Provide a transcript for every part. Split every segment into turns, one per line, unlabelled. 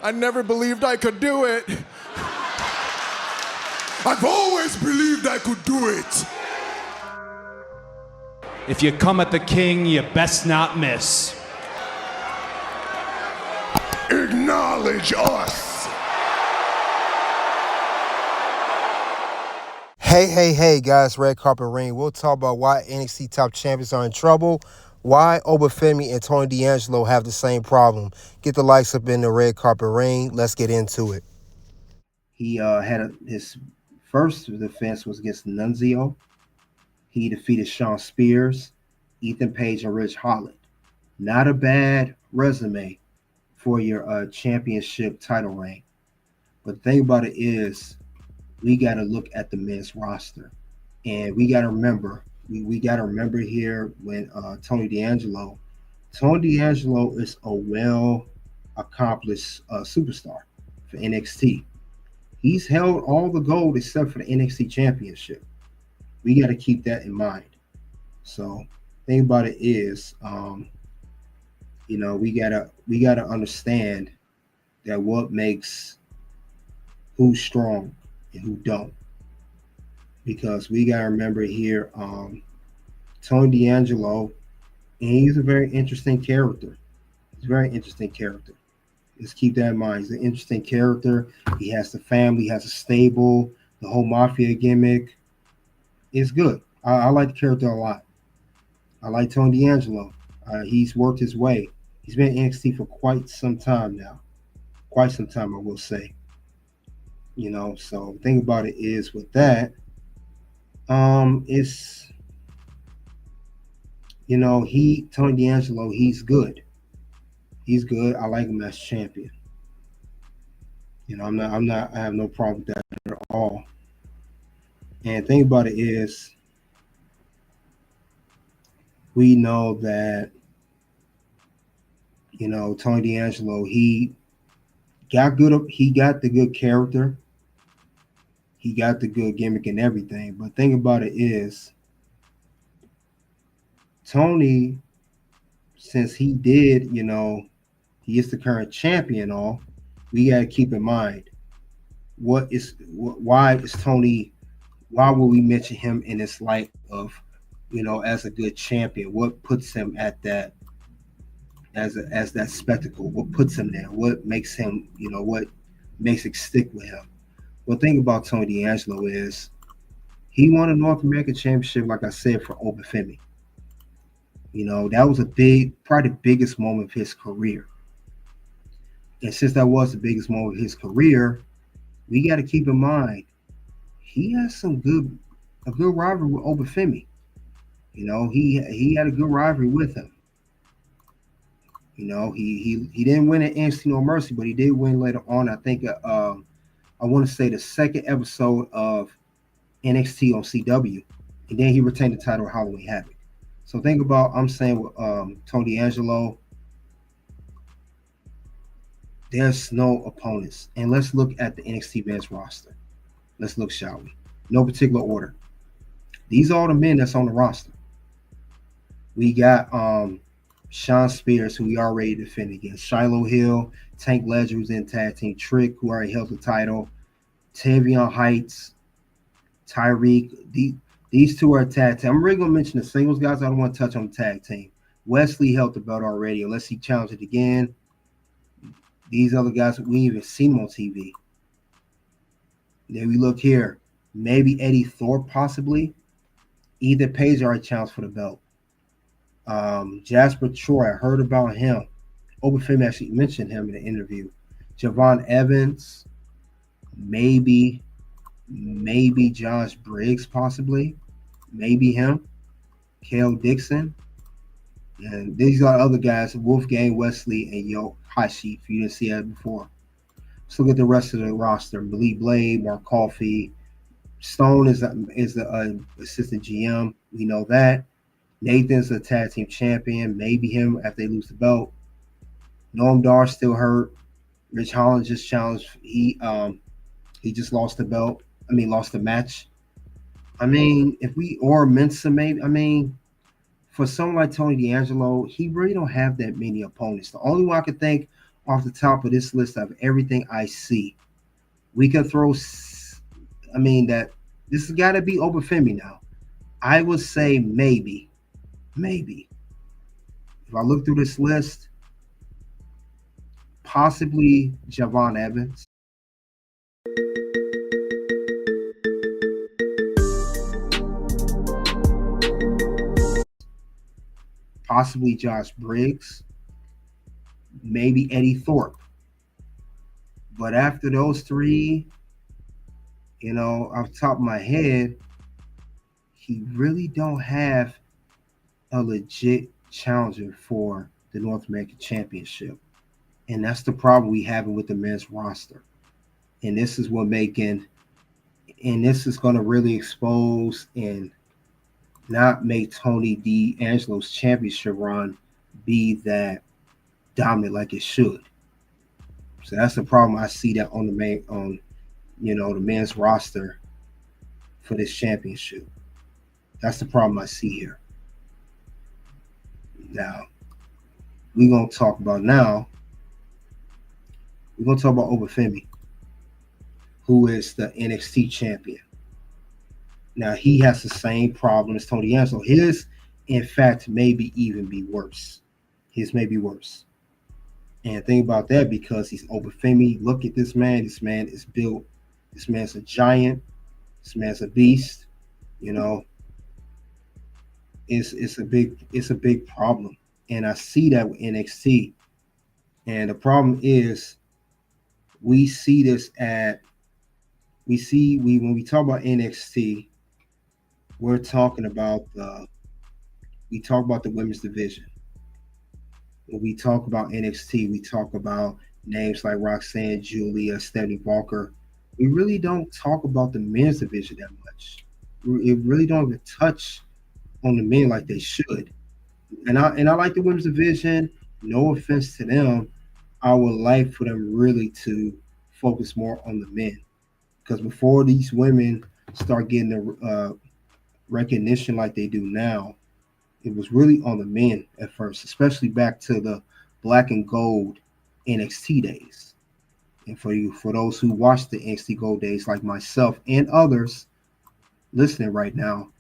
I never believed I could do it. I've always believed I could do it.
If you come at the king, you best not miss.
Acknowledge us.
Hey, guys, Red Carpet Ring. We'll talk about why NXT top champions are in trouble, why Oba Femi and Tony D'Angelo have the same problem. Get the lights up in the Red Carpet Ring. Let's get into it.
He his first defense was against Nunzio. He defeated Shawn Spears, Ethan Page, and Ridge Holland. Not a bad resume for your championship title reign. But the thing about it is, we got to look at the men's roster. And we got to remember, we got to remember here when Tony D'Angelo is a well-accomplished superstar for NXT. He's held all the gold except for the NXT Championship. We got to keep that in mind. So, the thing about it is, we gotta understand that what makes who's strong and who don't. Because we gotta remember here, Tony D'Angelo, and he's a very interesting character. He's a very interesting character. Let's keep that in mind. He's an interesting character. He has the family, he has a stable, the whole mafia gimmick. It's good. I like the character a lot. I like Tony D'Angelo. He's worked his way. He's been in NXT for quite some time now. Quite some time, I will say. So the thing about it is with that, it's, Tony D'Angelo, he's good. He's good. I like him as champion. I have no problem with that at all. And the thing about it is, we know that, Tony D'Angelo, he got the good character. He got the good gimmick and everything. But the thing about it is, Tony, since he did, he is the current champion and all, we got to keep in mind why will we mention him in this light of, as a good champion? What puts him at that, as that spectacle? What puts him there? What makes him, what makes it stick with him? Well, the thing about Tony D'Angelo is he won a North American Championship, like I said, for Oba Femi. That was probably the biggest moment of his career. And since that was the biggest moment of his career, we got to keep in mind he has a good rivalry with Oba Femi. He had a good rivalry with him. He didn't win at NXT No Mercy, but he did win later on. I think I want to say the second episode of NXT on CW, and then he retained the title of Halloween Havoc. So think about, I'm saying with Tony D'Angelo, there's no opponents. And let's look at the NXT men's roster. Let's look, shall we? No particular order. These are all the men that's on the roster. We got Shawn Spears, who we already defended against. Shiloh Hill, Tank Ledger, who's in tag team. Trick, who already held the title. Tavion Heights, Tyreek. These two are tag team. I'm really going to mention the singles guys. I don't want to touch on the tag team. Wesley held the belt already, unless he challenged it again. These other guys, we ain't even seen them on TV. Then we look here. Maybe Eddie Thorpe, possibly. Ethan Page already challenged for the belt. Jasper Troy, I heard about him. Oba Femi actually mentioned him in the interview. Javon Evans, maybe Josh Briggs, possibly. Maybe him. Kale Dixon. And these are other guys, Wolfgang, Wesley, and Yo Hashi, if you didn't see that before. Let's look at the rest of the roster. Malik Blade, Mark Coffey. Stone is the assistant GM. We know that. Nathan's a tag team champion. Maybe him after they lose the belt. Noam Dar still hurt. Rich Holland just challenged. He just lost the belt. Lost the match. Or Mensa maybe. For someone like Tony D'Angelo, he really don't have that many opponents. The only one I could think off the top of this list of everything I see, we can throw. I mean that this has got to be Oba Femi now. I would say maybe. If I look through this list, possibly Javon Evans. Possibly Josh Briggs, maybe Eddie Thorpe. But after those three, off the top of my head, he really don't have a legit challenger for the North American Championship. And that's the problem we having with the men's roster. And this is what this is going to really expose and not make Tony D'Angelo's championship run be that dominant like it should. So that's the problem I see that on the men's roster for this championship. That's the problem I see here. Now, we're gonna talk about Oba Femi, who is the NXT champion. Now he has the same problem as Tony D'Angelo. His, in fact, maybe even be worse. His may be worse. And think about that because he's Oba Femi. Look at this man. This man is built. This man's a giant. This man's a beast. It's a big problem. And I see that with NXT. And the problem is we see this when we talk about NXT, we talk about the women's division. When we talk about NXT, we talk about names like Roxanne, Julia, Stephanie Walker. We really don't talk about the men's division that much. It really don't even touch on the men like they should. And I like the women's division. No offense to them. I would like for them really to focus more on the men. Because before these women start getting the recognition like they do now, it was really on the men at first, especially back to the black and gold NXT days. And for those who watched the NXT Gold days, like myself and others listening right now,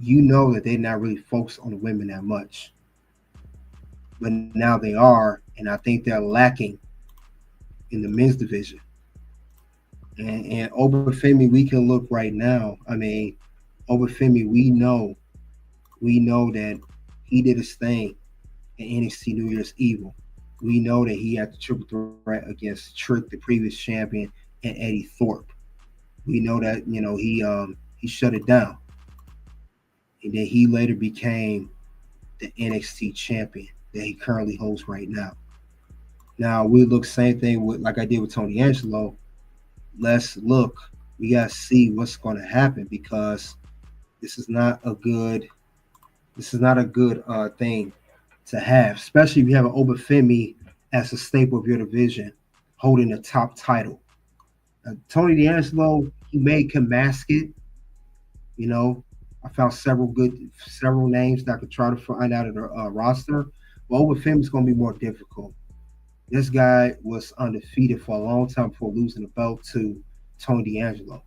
you know that they're not really focused on the women that much. But now they are, and I think they're lacking in the men's division. And Oba Femi, we can look right now. I mean, Oba Femi, we know that he did his thing in NXT New Year's Evil. We know that he had the triple threat against Trick, the previous champion, and Eddie Thorpe. We know that he shut it down, and then he later became the NXT champion that he currently holds right now. Now we look same thing with like I did with Tony D'Angelo. Let's look. We gotta see what's going to happen because this is not a good thing to have, especially if you have an Oba Femi as a staple of your division holding the top title. Tony D'Angelo, he can mask it. I found several names that I could try to find out of the roster. But Oba Femi is going to be more difficult. This guy was undefeated for a long time before losing the belt to Tony D'Angelo.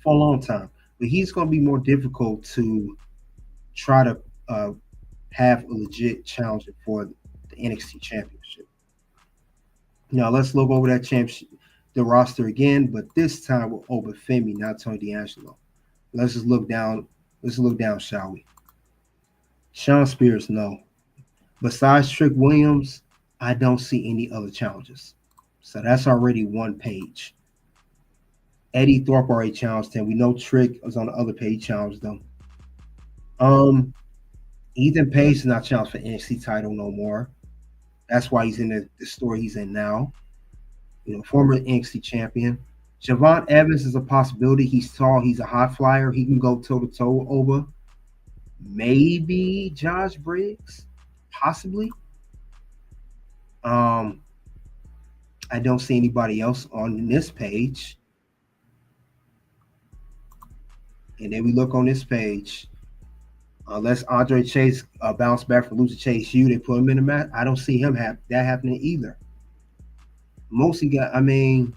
For a long time. But he's going to be more difficult to try to have a legit challenger for the NXT Championship. Now let's look over the roster again, but this time with Oba Femi, not Tony D'Angelo. Let's just look down. Let's look down, shall we? Shawn Spears, no. Besides Trick Williams, I don't see any other challenges. So that's already one page. Eddie Thorpe already challenged him. We know Trick was on the other page, challenged them. Ethan Page is not challenged for NXT title no more. That's why he's in the story he's in now. Former NXT champion. Javon Evans is a possibility. He's tall. He's a high flyer. He can go toe-to-toe over. Maybe Josh Briggs. Possibly. I don't see anybody else on this page. And then we look on this page. Unless Andre Chase bounced back from losing Chase U, they put him in the match. I don't see him that happening either. Mostly got. I mean,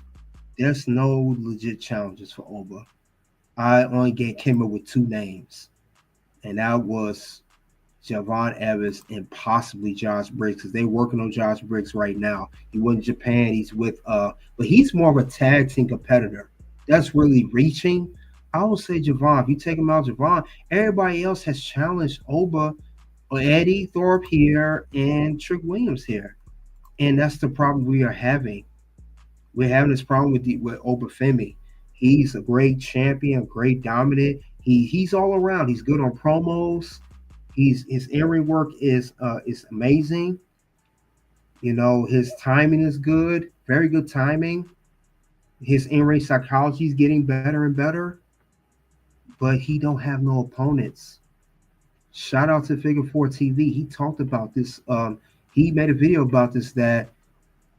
there's no legit challenges for Oba. I only came up with two names, and that was Javon Evans and possibly Josh Briggs, because they're working on Josh Briggs right now. He went to Japan. He's with but he's more of a tag team competitor. That's really reaching. I would say Javon. If you take him out, Javon, everybody else has challenged Oba or Eddie Thorpe here and Trick Williams here. And that's the problem we are having. We're having this problem with Oba Femi. He's a great champion, great dominant. He's all around. He's good on promos. His in-ring work is amazing. You know, his timing is good, very good timing. His in-ring psychology is getting better and better, but he don't have no opponents. Shout out to Figure 4 TV. He talked about this. He made a video about this, that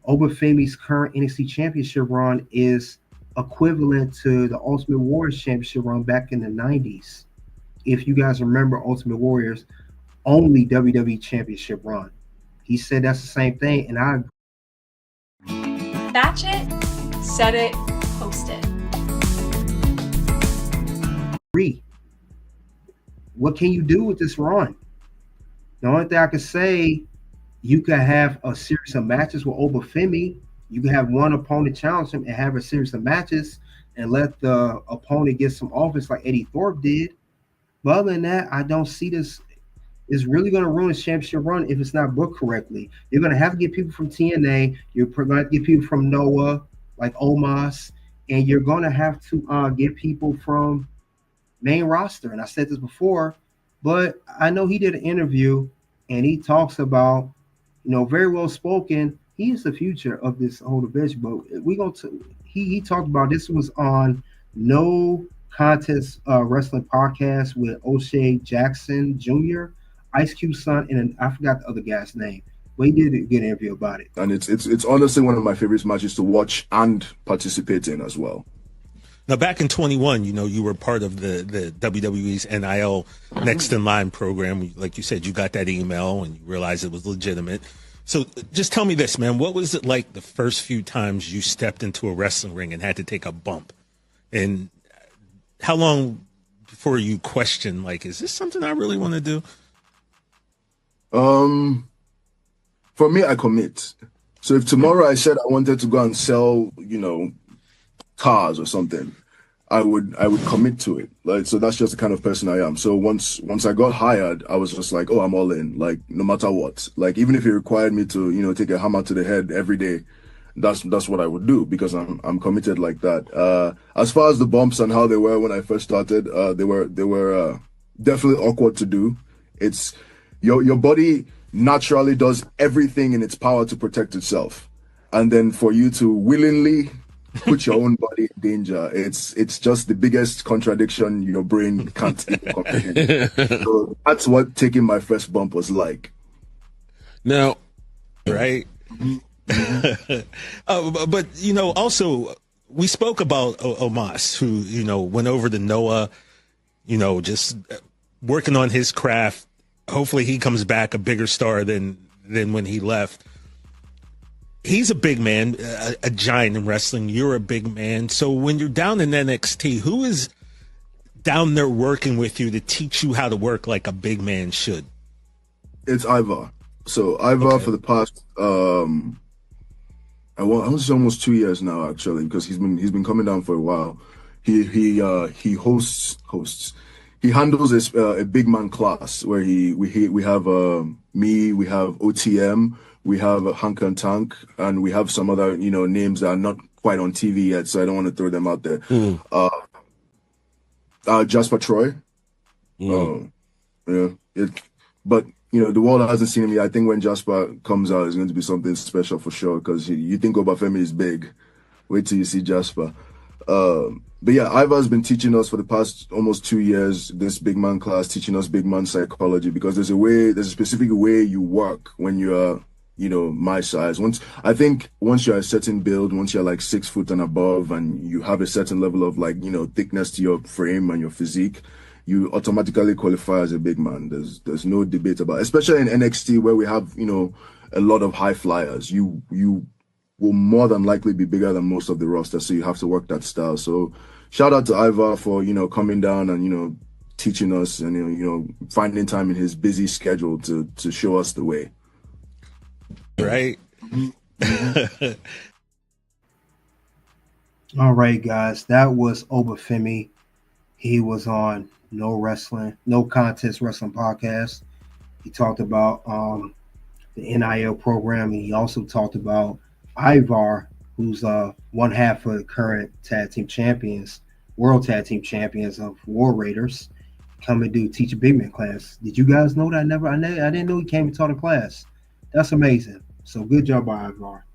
Oba Femi's current NXT Championship run is equivalent to the Ultimate Warriors Championship run back in the 90s. If you guys remember Ultimate Warriors, only WWE Championship run. He said that's the same thing, and I
Batch it, set it, post it.
agree. What can you do with this run? The only thing I can say, you could have a series of matches with Oba Femi. You can have one opponent challenge him and have a series of matches and let the opponent get some offense like Eddie Thorpe did. But other than that, I don't see this. It's really going to ruin his championship run if it's not booked correctly. You're going to have to get people from TNA. You're going to have to get people from Noah, like Omos, and you're going to have to get people from main roster. And I said this before, but I know he did an interview and he talks about, you know, very well spoken. He is the future of this whole division. But we going to he talked about, this was on No Contest Wrestling Podcast with O'Shea Jackson Jr., Ice Cube's son, and I forgot the other guy's name. But he did a good interview about it.
And it's honestly one of my favorite matches to watch and participate in as well.
Now, back in 21, you know, you were part of the WWE's NIL Next in Line program. Like you said, you got that email and you realized it was legitimate. So just tell me this, man. What was it like the first few times you stepped into a wrestling ring and had to take a bump? And how long before you questioned, like, is this something I really want to do?
For me, I commit. So if tomorrow I said I wanted to go and sell, you know, cars or something, I would commit to it. Like, so that's just the kind of person I am. So once I got hired, I was just like, oh, I'm all in, like, no matter what. Like, even if it required me to, you know, take a hammer to the head every day, that's what I would do, because I'm committed like that. As far as the bumps and how they were when I first started, they were definitely awkward to do. It's your body naturally does everything in its power to protect itself, and then for you to willingly put your own body in danger, it's just the biggest contradiction your brain can't even comprehend. So that's what taking my first bump was like.
Now, right? But you know, also we spoke about Omos, who, you know, went over to Noah, you know, just working on his craft. Hopefully he comes back a bigger star than when he left. He's a big man, a giant in wrestling. You're a big man. So when you're down in NXT, who is down there working with you to teach you how to work like a big man should?
It's Ivar. So Ivar, okay, for the past I want to say almost 2 years now, actually, because he's been coming down for a while. He hosts. He handles a big man class where we have me, we have OTM, we have Hank and Tank, and we have some other, you know, names that are not quite on TV yet, so I don't want to throw them out there. Jasper Troy. Yeah. But you know, the world hasn't seen him yet. I think when Jasper comes out, it's going to be something special for sure, because you think Oba Femi is big. Wait till you see Jasper. But yeah, Ivar's been teaching us for the past almost 2 years, this big man class, teaching us big man psychology, because there's a specific way you work when you're, you know, my size. Once you're a certain build, once you're like 6 foot and above, and you have a certain level of, like, you know, thickness to your frame and your physique, you automatically qualify as a big man. There's no debate about it. Especially in NXT where we have, you know, a lot of high flyers. You will more than likely be bigger than most of the roster, so you have to work that style. So shout out to Ava for, you know, coming down and, you know, teaching us and, you know, finding time in his busy schedule to show us the way.
Right.
All right, guys, that was Oba Femi. He was on No Contest Wrestling Podcast. He talked about the NIL program, and he also talked about Ivar, who's one half of the current world tag team champions of War Raiders, come and teach a big man class. Did you guys know that? I didn't know he came and taught a class. That's amazing. So good job by Ivar.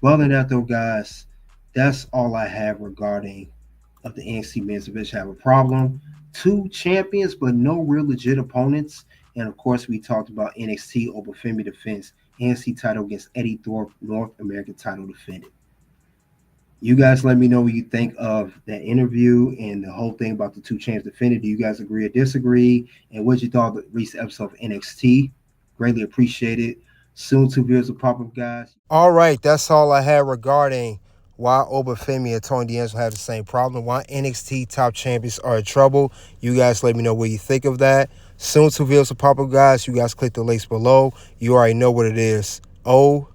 Well, than that though, guys, that's all I have regarding of the NXT men's division. Have a problem. 2 champions, but no real legit opponents. And of course, we talked about NXT Oba Femi defense, NXT title against Eddie Thorpe, North American title defended. You guys let me know what you think of that interview and the whole thing about the 2 champs defended. Do you guys agree or disagree? And what you thought of the recent episode of NXT? Greatly appreciate it. Soon 2 videos will pop up, guys.
All right, that's all I had regarding why Oba Femi and Tony D'Angelo have the same problem, why NXT top champions are in trouble. You guys let me know what you think of that. Soon 2 videos will pop up, guys. You guys click the links below. You already know what it is. OUT.